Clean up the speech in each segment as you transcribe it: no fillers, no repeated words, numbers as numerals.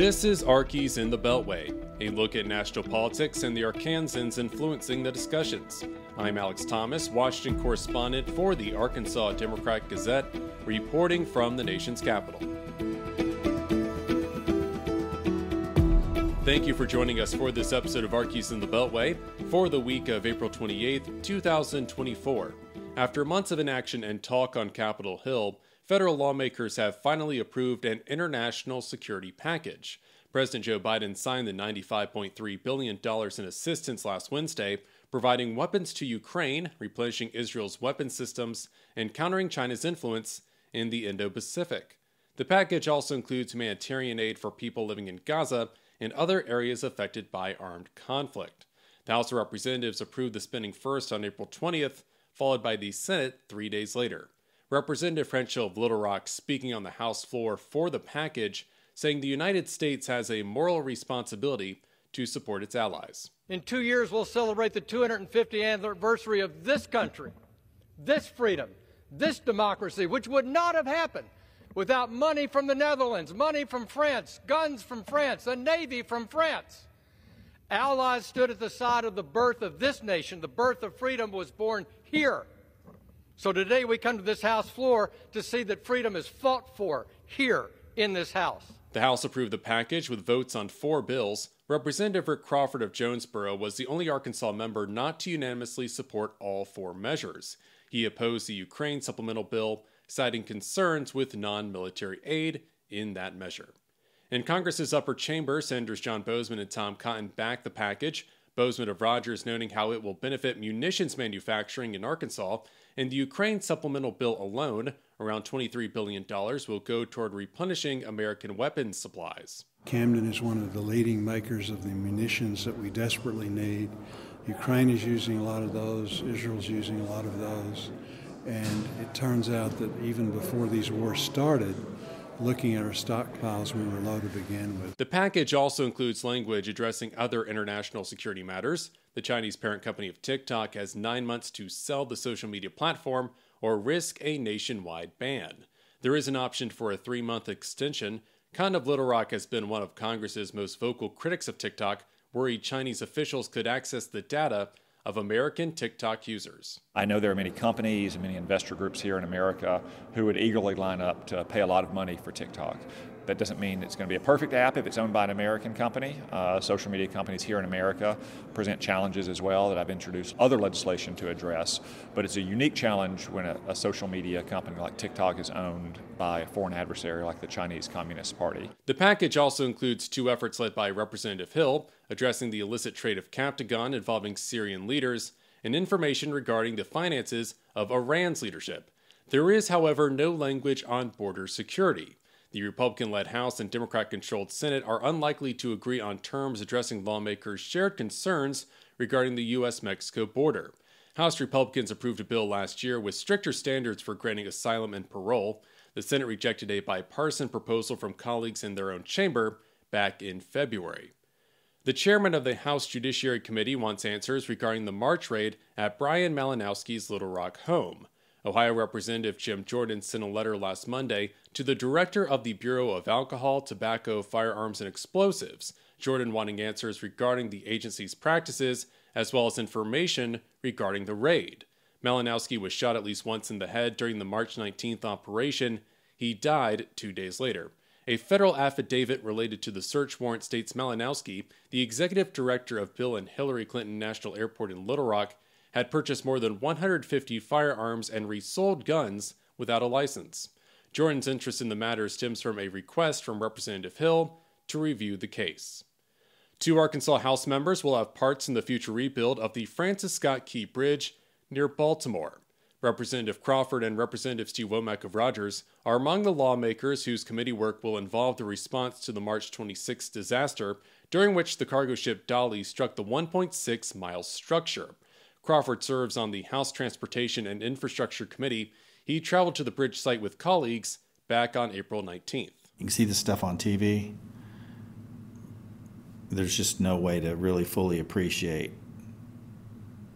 This is Arkies in the Beltway, a look at national politics and the Arkansans influencing the discussions. I'm Alex Thomas, Washington correspondent for the Arkansas Democrat-Gazette, reporting from the nation's capital. Thank you for joining us for this episode of Arkies in the Beltway for the week of April 28, 2024. After months of inaction and talk on Capitol Hill, federal lawmakers have finally approved an international security package. President Joe Biden signed the $95.3 billion in assistance last Wednesday, providing weapons to Ukraine, replenishing Israel's weapons systems, and countering China's influence in the Indo-Pacific. The package also includes humanitarian aid for people living in Gaza and other areas affected by armed conflict. The House of Representatives approved the spending first on April 20th, followed by the Senate 3 days later. Representative Frenchel of Little Rock speaking on the House floor for the package, saying the United States has a moral responsibility to support its allies. In 2 years, we'll celebrate the 250th anniversary of this country, this freedom, this democracy, which would not have happened without money from the Netherlands, money from France, guns from France, a navy from France. Allies stood at the side of the birth of this nation. The birth of freedom was born here. So today we come to this House floor to see that freedom is fought for here in this House. The House approved the package with votes on 4 bills. Representative Rick Crawford of Jonesboro was the only Arkansas member not to unanimously support all 4 measures. He opposed the Ukraine supplemental bill, citing concerns with non-military aid in that measure. In Congress's upper chamber, Senators John Boozman and Tom Cotton backed the package. Boozman of Rogers noting how it will benefit munitions manufacturing in Arkansas, and the Ukraine supplemental bill alone, around $23 billion, will go toward replenishing American weapons supplies. Camden is one of the leading makers of the munitions that we desperately need. Ukraine is using a lot of those. Israel's using a lot of those. And it turns out that even before these wars started, looking at our stockpiles, we were low to begin with. The package also includes language addressing other international security matters. The Chinese parent company of TikTok has 9 months to sell the social media platform or risk a nationwide ban. There is an option for a 3-month extension. Cotton of Little Rock has been one of Congress's most vocal critics of TikTok, worried Chinese officials could access the data of American TikTok users. I know there are many companies and many investor groups here in America who would eagerly line up to pay a lot of money for TikTok. That doesn't mean it's going to be a perfect app if it's owned by an American company. Social media companies here in America present challenges as well that I've introduced other legislation to address. But it's a unique challenge when a social media company like TikTok is owned by a foreign adversary like the Chinese Communist Party. The package also includes 2 efforts led by Representative Hill, addressing the illicit trade of Captagon involving Syrian leaders, and information regarding the finances of Iran's leadership. There is, however, no language on border security. The Republican-led House and Democrat-controlled Senate are unlikely to agree on terms addressing lawmakers' shared concerns regarding the U.S.-Mexico border. House Republicans approved a bill last year with stricter standards for granting asylum and parole. The Senate rejected a bipartisan proposal from colleagues in their own chamber back in February. The chairman of the House Judiciary Committee wants answers regarding the March raid at Bryan Malinowski's Little Rock home. Ohio Representative Jim Jordan sent a letter last Monday to the director of the Bureau of Alcohol, Tobacco, Firearms and Explosives, Jordan wanting answers regarding the agency's practices as well as information regarding the raid. Malinowski was shot at least once in the head during the March 19th operation. He died 2 days later. A federal affidavit related to the search warrant states Malinowski, the executive director of Bill and Hillary Clinton National Airport in Little Rock, had purchased more than 150 firearms and resold guns without a license. Jordan's interest in the matter stems from a request from Representative Hill to review the case. 2 Arkansas House members will have parts in the future rebuild of the Francis Scott Key Bridge near Baltimore. Representative Crawford and Representative Steve Womack of Rogers are among the lawmakers whose committee work will involve the response to the March 26 disaster, during which the cargo ship Dolly struck the 1.6-mile structure. Crawford serves on the House Transportation and Infrastructure Committee. He traveled to the bridge site with colleagues back on April 19th. You can see this stuff on TV. There's just no way to really fully appreciate,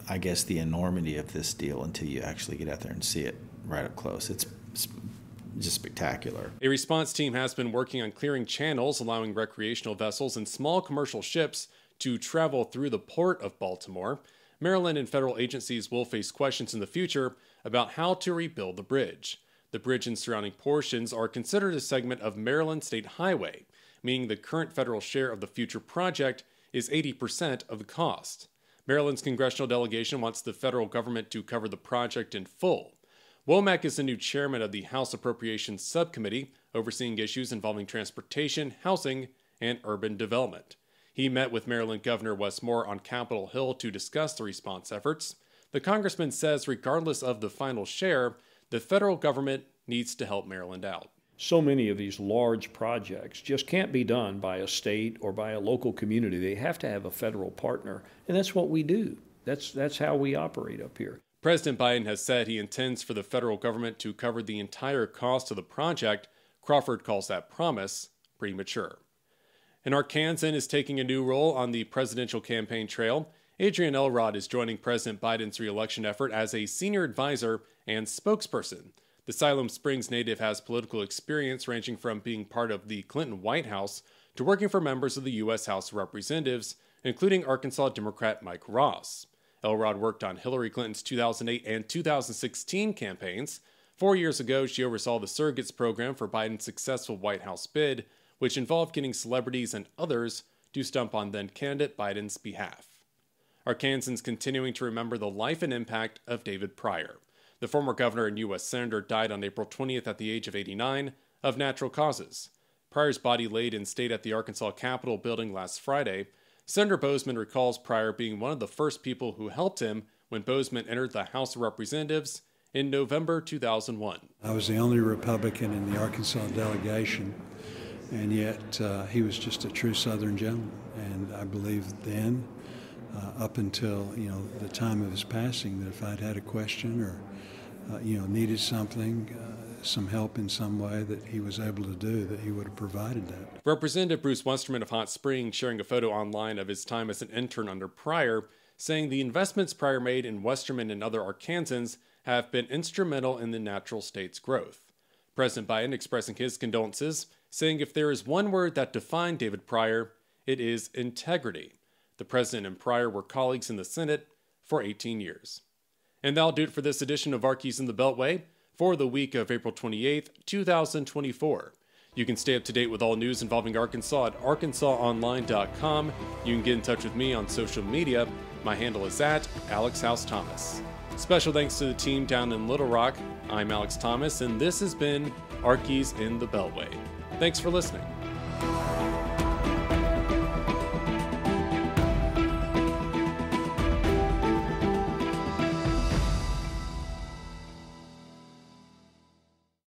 I guess, the enormity of this deal until you actually get out there and see it right up close. It's just spectacular. A response team has been working on clearing channels, allowing recreational vessels and small commercial ships to travel through the port of Baltimore. Maryland and federal agencies will face questions in the future about how to rebuild the bridge. The bridge and surrounding portions are considered a segment of Maryland State Highway, meaning the current federal share of the future project is 80% of the cost. Maryland's congressional delegation wants the federal government to cover the project in full. Womack is the new chairman of the House Appropriations Subcommittee, overseeing issues involving transportation, housing, and urban development. He met with Maryland Governor Wes Moore on Capitol Hill to discuss the response efforts. The congressman says regardless of the final share, the federal government needs to help Maryland out. So many of these large projects just can't be done by a state or by a local community. They have to have a federal partner, and that's what we do. That's how we operate up here. President Biden has said he intends for the federal government to cover the entire cost of the project. Crawford calls that promise premature. An Arkansan is taking a new role on the presidential campaign trail. Adrian Elrod is joining President Biden's re-election effort as a senior advisor and spokesperson. The Siloam Springs native has political experience ranging from being part of the Clinton White House to working for members of the U.S. House of Representatives, including Arkansas Democrat Mike Ross. Elrod worked on Hillary Clinton's 2008 and 2016 campaigns. 4 years ago, she oversaw the Surrogates program for Biden's successful White House bid, which involved getting celebrities and others to stump on then-candidate Biden's behalf. Arkansans continuing to remember the life and impact of David Pryor. The former governor and U.S. Senator died on April 20th at the age of 89 of natural causes. Pryor's body laid in state at the Arkansas Capitol building last Friday. Senator Bozeman recalls Pryor being one of the first people who helped him when Bozeman entered the House of Representatives in November 2001. I was the only Republican in the Arkansas delegation, and yet he was just a true Southern gentleman. And I believe then, up until the time of his passing, that if I'd had a question or needed something, some help in some way that he was able to do, that he would have provided that. Representative Bruce Westerman of Hot Springs sharing a photo online of his time as an intern under Pryor, saying the investments Pryor made in Westerman and other Arkansans have been instrumental in the natural state's growth. President Biden expressing his condolences, saying if there is one word that defined David Pryor, it is integrity. The president and Pryor were colleagues in the Senate for 18 years. And that'll do it for this edition of Arkies in the Beltway for the week of April 28th, 2024. You can stay up to date with all news involving Arkansas at arkansasonline.com. You can get in touch with me on social media. My handle is @AlexHouseThomas. Special thanks to the team down in Little Rock. I'm Alex Thomas, and this has been Arkies in the Beltway. Thanks for listening.